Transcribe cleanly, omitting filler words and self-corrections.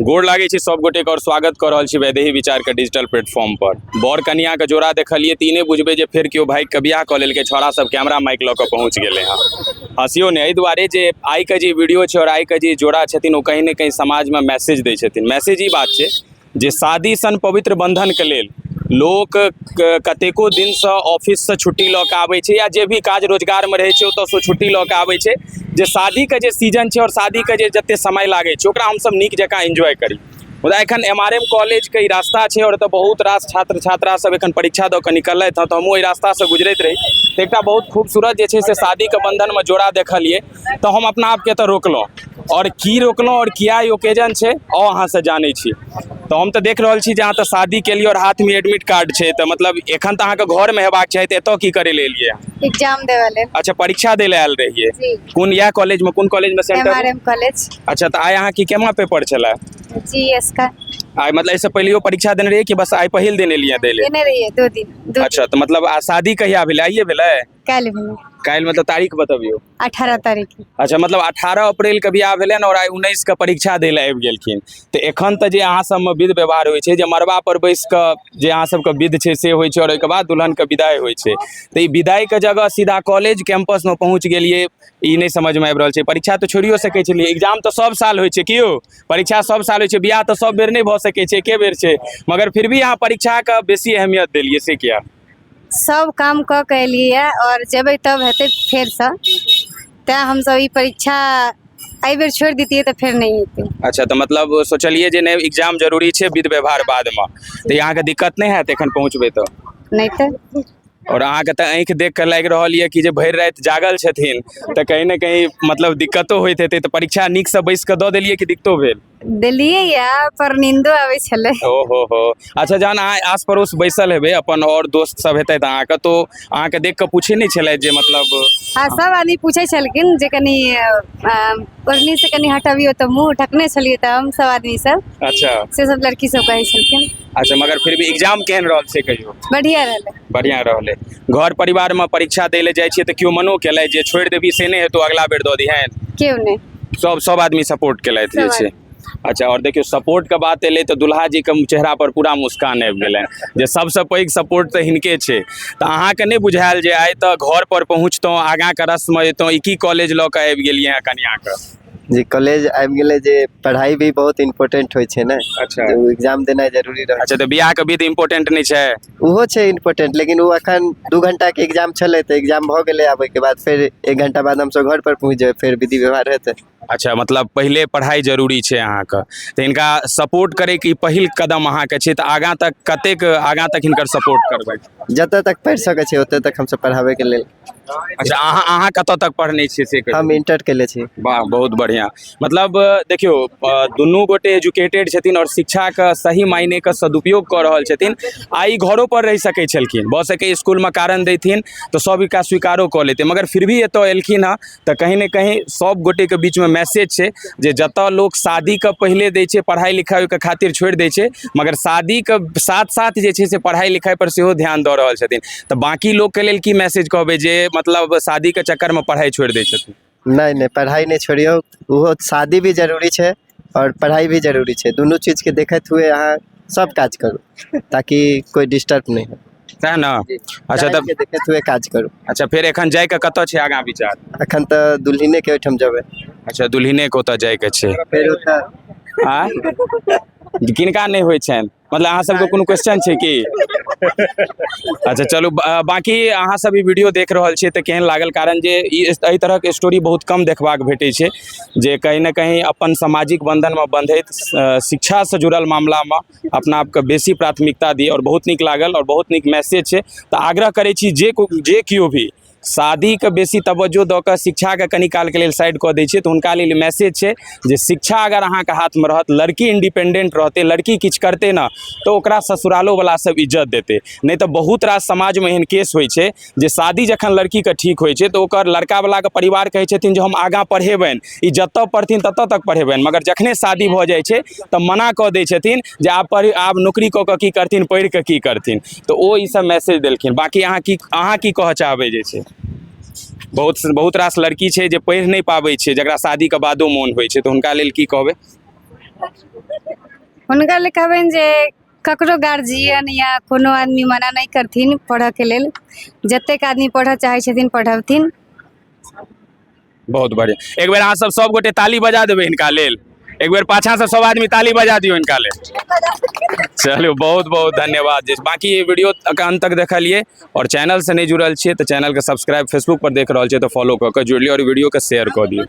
गोड़ लागे छी सब गोटे के और स्वागत कर रहल छी वैदेही विचार के डिजिटल प्लेटफॉर्म पर। बर कनिया के जोड़ा देखलिए तीने बुझबे जे फेर केओ भाई के बियाह क लेलकै, छोड़ा सब कैमरा माइक ल के पहुंच गेले हैं। हंसियो ने एहि दुआरे जे आई के जे वीडियो छै और आई के जे जोड़ा छथिन ओ कहीं न कहीं समाज में मैसेज दै छथिन। मैसेज ई बात छै जे शादी सन पवित्र बंधन के लेल लोक कतेको दिन से ऑफिस से छुट्टी ल के आबै छै या जे भी काज रोजगार में रहै छै ओतऽ से छुट्टी ल के आबै छै जे शादी के जे सीजन छै और शादी के जे जते समय लागे छै ओकरा हम सब नीक जकाँ एंजॉय करी। मुदा एखन MRM कॉलेज के रास्ता छै और एतऽ बहुत रास छात्र छात्रा सब एखन परीक्षा दऽ के निकलैत हँ, तऽ हमहूँ एहि रास्ता से गुजरैत रही तऽ एकटा बहुत खूबसूरत जे छै से शादी के बंधन में जोड़ा देखलिए तऽ हम अपना आप के एतऽ रोकलहुँ और की रोकलहुँ और किया ई ओकेजन छै और अहाँ से जानै छी। तो हम तो देख रहल छी जे अहाँ तऽ शादी के लिए और हाथ में एडमिट कार्ड छै, तऽ मतलब एखन तऽ अहाँके घर में हेबाक चाही, तऽ एतऽ की करे ले एलियै? एग्जाम देवे ले। अच्छा, परीक्षा दे ले आयल रहिए? जी। कौन यह कॉलेज में, कौन कॉलेज में सेंटर? MRM college. अच्छा, तो आइ अहाँ की केमा पेपर छला? GS का। आइ मतलब इससे पहले परीक्षा देने रहिए कि बस आइ पहिल दिन एलियै देले? देने रहिए 2 दिन। अच्छा, तो मतलब शादी कहिया भेलै? आइए भेलै? काल्हि भेलै। काल्हि मतलब तारीख बतबियो। 18 तारीख। अच्छा, मतलब 18 अप्रैल के बियाह भेलै और आइ 19 के परीक्षा दै ले आबि गेलखिन। तो एखन तऽ जे अहाँ सब में विध व्यवहार होइ छै जे मरबा पर बैस कऽ जे अहाँ सबके विध छै से होइ छै और ओहिके बाद दुल्हन के विदाई होइ छै, तऽ ई विदाई के जगह सीधा कॉलेज कैंपस में पहुंच गेलिए, ई नहीं समझ में आबि रहल छै। परीक्षा तो छोड़ियो सकै छलिए, एग्जाम तो सब साल होइ छै कि यौ? परीक्षा सब साल होइ छै, बियाह तो सब बेर नहीं भऽ सकै छै, एके बेर छै, मगर फिर भी अहाँ परीक्षा के बेसी अहमियत देलिए, से किया? सब काम क के एलिए और जेबै तब हेतै फेर से, तैं हम सब ई परीक्षा एहि बेर छोड़ दितियै तऽ फेर नहीं हेतै। अच्छा, तो मतलब सोचलिए जे नहीं एग्जाम जरूरी छै, विध व्यवहार बाद में, तो यहाँ के दिक्कत नहीं हैत एखन पहुँचबै तो? नहीं तो। और अहाँके तऽ आँखि देख के लागि रहल यऽ कि जे भरि राति जागल छथिन, तऽ कहीं न कहीं मतलब दिक्कतो होइत हेतै, तऽ परीक्षा नीक से बैस के दऽ देलिए कि दिक्कतो भेल? देलिए या पर नींदो आबै छलै। हो। अच्छा, जहन अहाँ आस पड़ोस बैसल हेबै अपन और दोस्त सब हेतै अहाँके, तो अहाँके देख के पूछे नहीं छलै जे मतलब? हाँ, सब आदमी पूछे छलखिन जे कनी ओढ़नी से कनी हटबियो, तऽ मुँह ढकने छलिए तऽ हम सब आदमी सब। अच्छा से सब लड़की सब कहै छलखिन। अच्छा, मगर फिर भी एग्जाम केहन रहल से कहियो? बढ़िया रहलै। बढ़िया रहलै। घर परिवार में परीक्षा दै ले जाइ छियै तऽ केओ मनो केलै जे छोड़ि देबही से नहीं हेतौ, अगला बेर दऽ दिहैन? केओ नहीं। सब आदमी सपोर्ट केलथि जे छै? अच्छा, और देखियो सपोर्ट के बात एलै तऽ दुल्हा जी के चेहरा पर पूरा मुस्कान आबि गेलै जे सबसे पैघ सपोर्ट तऽ हिनके छै। तऽ अहाँके नहीं बुझायल जे आइ तऽ घर पर पहुँचतौं, आगाँ के रस्म एतौं, ई की कॉलेज लऽ के आबि गेलियै हैं कनिया के? जी, कॉलेज आबि गेलै जे पढ़ाई भी बहुत इम्पोर्टेंट होइ छै ने। अच्छा। एग्जाम देनाइ जरूरी रहै। अच्छा, तो बियाह के विधि इम्पोर्टेंट नहीं छै? ओहो छै इम्पोर्टेंट, लेकिन वो अखन 2 घंटा के एग्जाम छलै तऽ एग्जाम भऽ गेलै, आब ओहिके बाद फेर 1 घंटा बाद हमसब घर पर पहुँच जेबै, फेर विधि व्यवहार हेतै। अच्छा, मतलब पहले पढ़ाई जरूरी छै अहाँके, तऽ हिनका सपोर्ट करे की पहिल कदम अहाँके छै, तऽ आगाँ तक कतेक आगाँ तक हिनकर सपोर्ट करबै? जतऽ तक पढ़ि सकै छै ओतऽ तक हमसब पढ़ाबै के लेल। अच्छा, अहाँ कतऽ तक पढ़ने छियै से कहियौ? हम इंटर केले छी। वाह, बहुत बढ़िया। मतलब देखियो दुनू गोटे एजुकेटेड छथिन और शिक्षा के सही मायने के सदुपयोग कऽ रहल छथिन। आई घरों पर रहि सकै छलखिन, भऽ सकै स्कूल में कारण देथिन तो सब एकरा स्वीकारो कऽ लेते, मगर फिर भी एतऽ एलखिन हँ तऽ कहीं न कहीं सब गोटे के बीच में मैसेज छै जे जतऽ लोग शादी के पहले दै छै, पढ़ाई लिखाई के खातिर छोड़ि दै छै, मगर शादी के साथ साथ जे छै से पढ़ाई लिखाई पर सेहो ध्यान दऽ रहल छथिन। तऽ बाकी लोग के लेल की मैसेज कहबै जे मतलब शादी के चक्कर में पढ़ाई छोड़ि दै छथिन? नहीं, पढ़ाई नहीं छोड़ियो, वो शादी भी जरूरी छै और पढ़ाई भी जरूरी छै। दुनू चीज के देखैत हुए अहाँ सब काज करू ताकि कोई डिस्टर्ब नहीं हो। सएह ना? अच्छा, तब देखैत हुए काज करू। अच्छा, फिर एखन जाय के कतऽ छै आगाँ विचार? अखन तऽ दुल्हिने के ओहिठाम जेबै। अच्छा, दुल्हिने के ओतऽ जाय के छै? फेर ओतऽ किनका नहीं होइ छनि? मतलब अहाँ सबके कोनो क्वेश्चन छै की? अच्छा, चलू बाकी अहाँ सब ई वीडियो देख रहल छियै तऽ केहन लागल? कारण जे एहि तरह के स्टोरी बहुत कम देखबाक भेटै छै जे कहीं न कहीं अपन सामाजिक बंधन में बंधैत शिक्षा से जुड़ल मामला में अपना आप के बेसी प्राथमिकता दी, और बहुत नीक लागल और बहुत नीक मैसेज छै। तऽ आग्रह करै छी जे केओ भी शादी के बेसी तवज्जो दऽ कऽ शिक्षा के कनी काल के लेल साइड कऽ दै छै, तऽ हुनका लेल मैसेज छै जे शिक्षा अगर अहाँके हाथ में रहत, लड़की इंडिपेंडेंट रहतै, लड़की किछु करतै ना तो ओकरा ससुरालो वाला सब इज्जत देतै। नहीं तो बहुत रास समाज में एहन केस होइ छै जे शादी जखन लड़की के ठीक होइ छै तऽ ओकर लड़का वाला के परिवार कहै छथिन जे हम आगाँ पढ़ेबनि, ई जतऽ पढ़थिन ततऽ तक पढ़ेबनि, मगर जखने शादी भऽ जाइ छै तऽ मना कऽ दै छथिन जे आब नौकरी कऽ कऽ की करथिन, पढ़ि कऽ की करथिन। तऽ ओ ई सब मैसेज देलखिन। बाकी अहाँ की कहऽ चाहबै? जे छै बहुत रास लड़की छै जे पढ़ि नहीं पाबै छै, जकरा शादी के बादो मोन होइ छै, तऽ हुनका लेल की कहबै? हुनका ले कहबनि जे ककरो गार्जियन या कोनो आदमी मना नहीं करथिन पढ़ऽ के लेल, जतेक आदमी पढ़ऽ चाहै छथिन पढ़बथिन। बहुत बढ़िया, एक बेर अहाँ सब गोटे ताली बजा देबै हिनका लेल, एक बेर पाछा से सब आदमी ताली बजा दियो इनका लेल। चलो बहुत बहुत धन्यवाद जी। बाकी ये वीडियो के अंत तक देखलिए और चैनल से नहीं जुड़ल छे तो चैनल के सब्सक्राइब, फेसबुक पर देख रहल छे तो फॉलो क के जुड़ लियो और वीडियो के शेयर कर दियो।